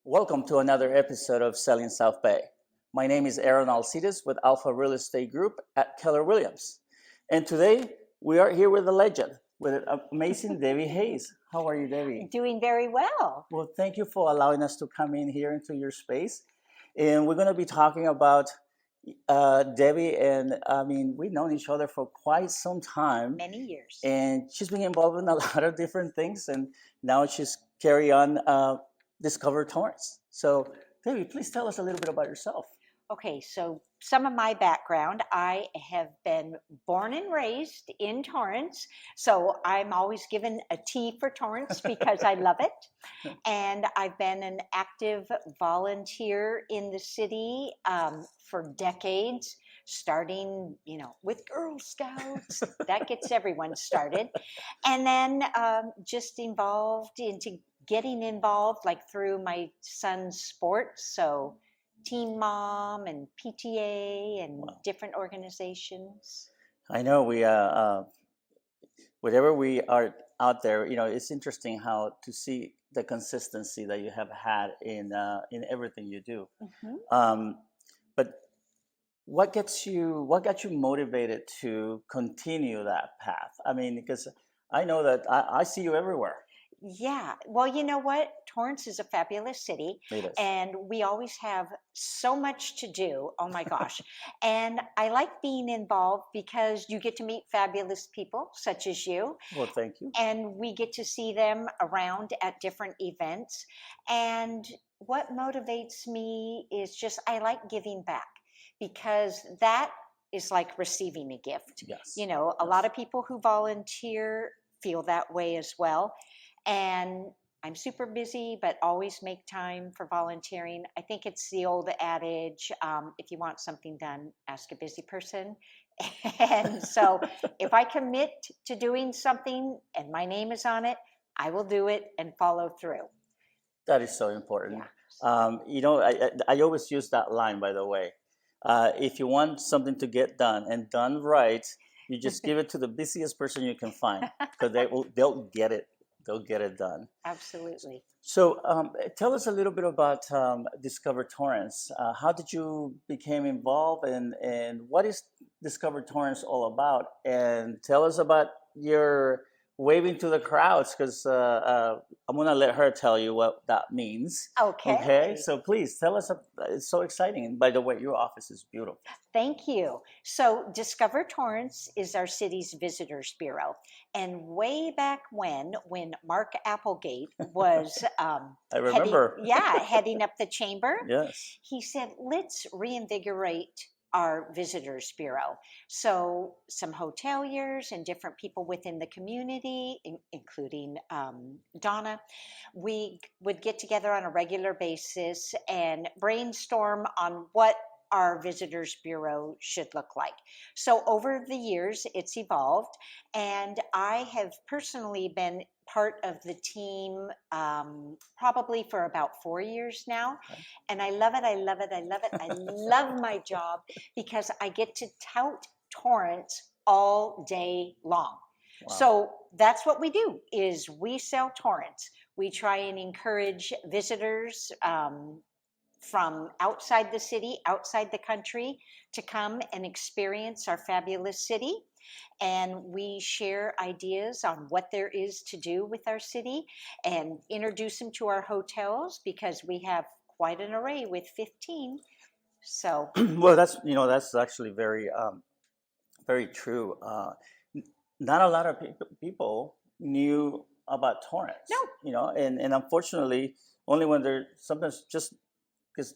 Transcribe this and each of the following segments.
Welcome to another episode of Selling South Bay. My name is Aaron Alcides with Alpha Real Estate Group at Keller Williams. And today we are here with a legend, with an amazing Debbie Hayes. How are you, Debbie? Doing very well. Well, thank you for allowing us to come in here into your space. And we're going to be talking about Debbie, and I mean, we've known each other for quite some time. Many years. And she's been involved in a lot of different things, and now she's carry on Discover Torrance. So, Debbie, please tell us a little bit about yourself. Okay, so some of my background, I have been born and raised in Torrance, so I'm always given a T for Torrance because I love it. And I've been an active volunteer in the city for decades, starting, with Girl Scouts. That gets everyone started. And then just involved into getting involved like through my son's sports. So Teen Mom and PTA and different organizations. I know whatever we are out there, it's interesting how to see the consistency that you have had in everything you do. But what got you motivated to continue that path? I mean, because I know that I see you everywhere. Yeah. Well, you know what? Torrance is a fabulous city. It is. And we always have so much to do. Oh my gosh. And I like being involved because you get to meet fabulous people such as you. Well, thank you. And we get to see them around at different events. And what motivates me is just I like giving back because that is like receiving a gift. Yes. A lot of people who volunteer feel that way as well. And I'm super busy, but always make time for volunteering. I think it's the old adage, if you want something done, ask a busy person. And so if I commit to doing something and my name is on it, I will do it and follow through. That is so important. Yeah. I always use that line, by the way. If you want something to get done and done right, you just give it to the busiest person you can find because they'll get it. They'll get it done. Absolutely. So tell us a little bit about Discover Torrance. How did you become involved and what is Discover Torrance all about? And tell us about your waving to the crowds because I'm going to let her tell you what that means. Okay. So please tell us. It's so exciting. And by the way, your office is beautiful. Thank you. So Discover Torrance is our city's visitors bureau. And way back when Mark Applegate was I remember. heading up the chamber, Yes. he said, let's reinvigorate our visitors bureau. So some hoteliers and different people within the community, including Donna, we would get together on a regular basis and brainstorm on what our visitors bureau should look like. So over the years, it's evolved, and I have personally been part of the team probably for about 4 years now. Okay. And I love it. I love it. I love it. I love my job because I get to tout Torrance all day long. Wow. So that's what we do is we sell Torrance. We try and encourage visitors from outside the city, outside the country, to come and experience our fabulous city. And we share ideas on what there is to do with our city and introduce them to our hotels because we have quite an array with 15. So well, that's actually very very true. Not a lot of people knew about Torrance. No. And unfortunately, only when there's sometimes just because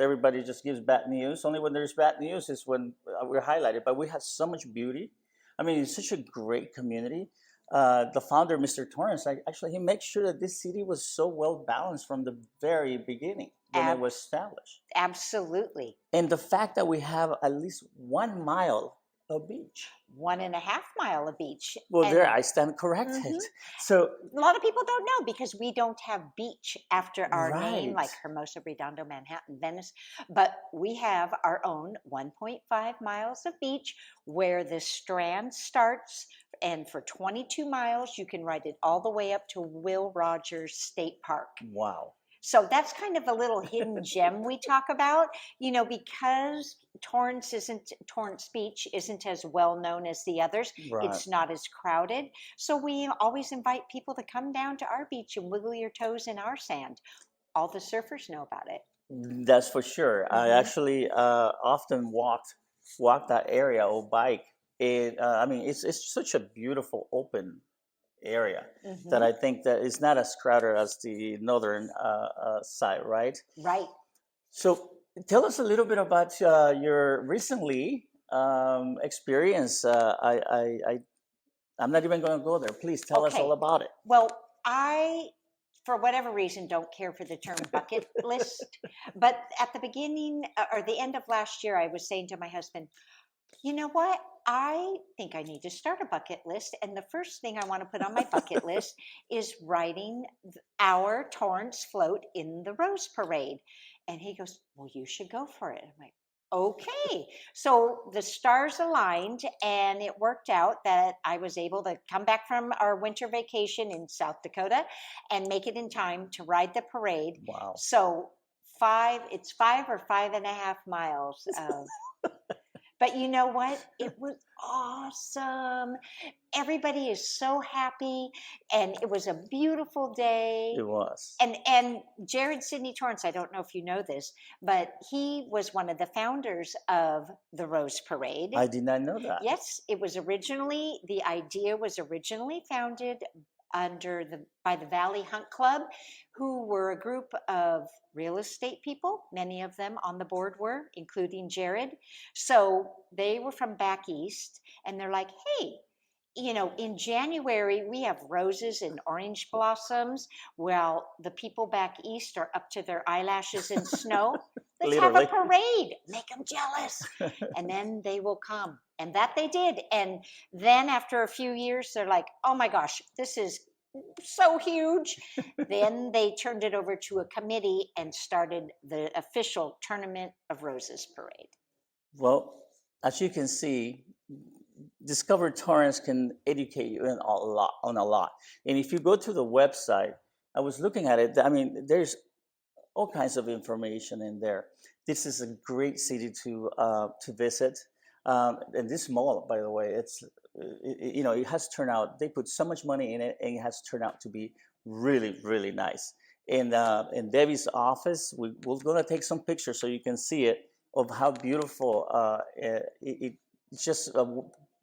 everybody just gives bad news. Only when there's bad news is when we're highlighted. But we have so much beauty. I mean, it's such a great community. The founder, Mr. Torrance, actually, he makes sure that this city was so well balanced from the very beginning when it was established. Absolutely. And the fact that we have at least 1 mile of beach. 1.5 miles of beach. Well, there I stand corrected. Mhm. So a lot of people don't know because we don't have beach after our name, Right. like Hermosa, Redondo, Manhattan, Venice. But we have our own 1.5 miles of beach where the Strand starts. And for 22 miles, you can ride it all the way up to Will Rogers State Park. wow. So that's kind of a little hidden gem we talk about, because Torrance Beach isn't as well known as the others. Right. It's not as crowded. So we always invite people to come down to our beach and wiggle your toes in our sand. All the surfers know about it. That's for sure. I Hmm. actually often walk that area or bike. I mean, it's such a beautiful open area that Hmm. I think that it's not as crowded as the northern side, right? Right. So tell us a little bit about your recently experience. I'm not even going to go there. Please tell us all Okay. about it. Well, I, for whatever reason, don't care for the term bucket list. But at the beginning or the end of last year, I was saying to my husband, you know what? I think I need to start a bucket list. And the first thing I want to put on my bucket list is riding our Torrance float in the Rose Parade. And he goes, well, you should go for it. I'm like, okay. So the stars aligned, and it worked out that I was able to come back from our winter vacation in South Dakota and make it in time to ride the parade. Wow. So it's 5 or 5.5 miles of, but you know what? It was awesome. Everybody is so happy, and it was a beautiful day. It was. And Jared Sidney Torrance, I don't know if you know this, but he was one of the founders of the Rose Parade. I did not know that. Yes, the idea was originally founded by the Valley Hunt Club, who were a group of real estate people. Many of them on the board were, including Jared. So they were from back east, and they're like, hey, in January, we have roses and orange blossoms. Well, the people back east are up to their eyelashes in snow. Let's have a Literally. parade, make them jealous. And then they will come. And that they did. And then after a few years, they're like, oh my gosh, this is so huge. Then they turned it over to a committee and started the official Tournament of Roses parade. Well, as you can see, Discover Torrance can educate you in a lot on a lot. And if you go to the website, I was looking at it. I mean, there's all kinds of information in there. This is a great city to visit. And this mall, by the way, it has turned out. They put so much money in it, and it has turned out to be really really nice. In Debbie's office, we're gonna take some pictures so you can see it of how beautiful it's just.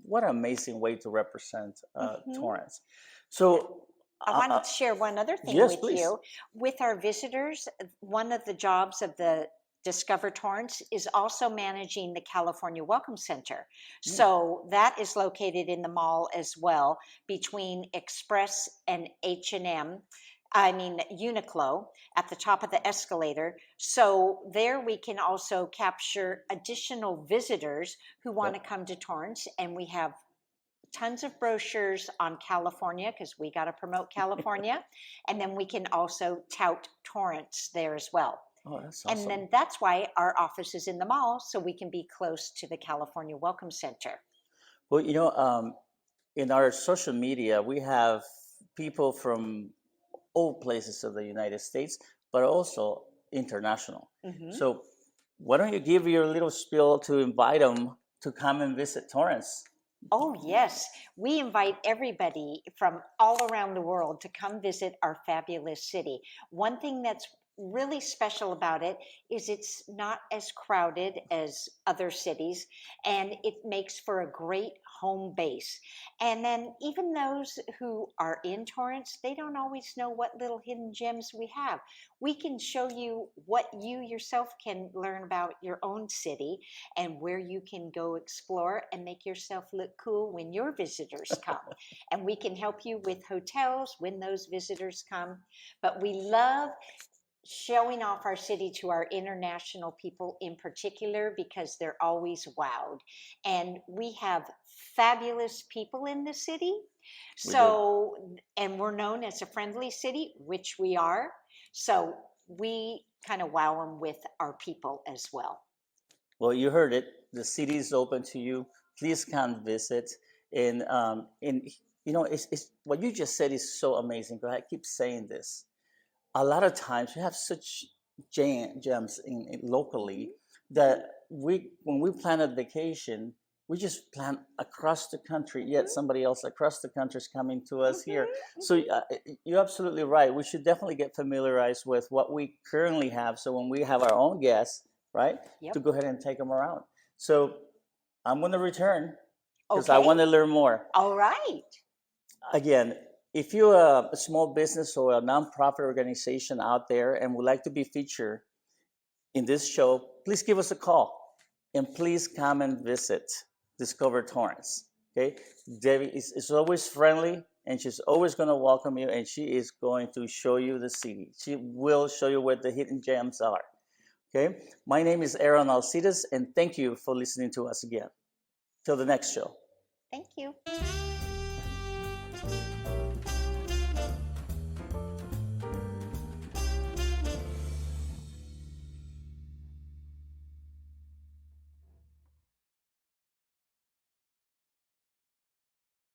What an amazing way to represent Mhm. Torrance. So, I wanted to share one other thing yes, with please. you. With our visitors, one of the jobs of the Discover Torrance is also managing the California Welcome Center. Mm, So that is located in the mall as well, between Express and H&M. I mean Uniqlo, at the top of the escalator. So there we can also capture additional visitors who want to yep. come to Torrance, and we have tons of brochures on California because we got to promote California. And then we can also tout Torrance there as well. Oh, that's And awesome. then that's why our office is in the mall, so we can be close to the California Welcome Center. Well, in our social media, we have people from all places of the United States, but also international. Hmm. So, why don't you give your little spiel to invite them to come and visit Torrance? Oh, yes. We invite everybody from all around the world to come visit our fabulous city. One thing that's really special about it is it's not as crowded as other cities, and it makes for a great home base. And then even those who are in Torrance, they don't always know what little hidden gems we have. We can show you what you yourself can learn about your own city and where you can go explore and make yourself look cool when your visitors come. And we can help you with hotels when those visitors come. But we love showing off our city to our international people in particular because they're always wowed. And we have fabulous people in the city. We do. So, and we're known as a friendly city, which we are. So we kind of wow them with our people as well. Well, you heard it. The city is open to you. Please come visit. And it's what you just said is so amazing. But I keep saying this. a lot of times we have such gems locally that when we plan a vacation, we just plan across the country. Yet somebody else across the country is coming to us here. So you're absolutely right. We should definitely get familiarized with what we currently have. So when we have our own guests, right, Yep. to go ahead and take them around. So I'm going to return because I Okay. want to learn more. All right. Again, if you're a small business or a nonprofit organization out there and would like to be featured in this show, please give us a call and please come and visit Discover Torrance. Okay, Debbie is always friendly and she's always going to welcome you and she is going to show you the city. She will show you where the hidden gems are. Okay, my name is Aaron Alcides and thank you for listening to us again. Till the next show. Thank you.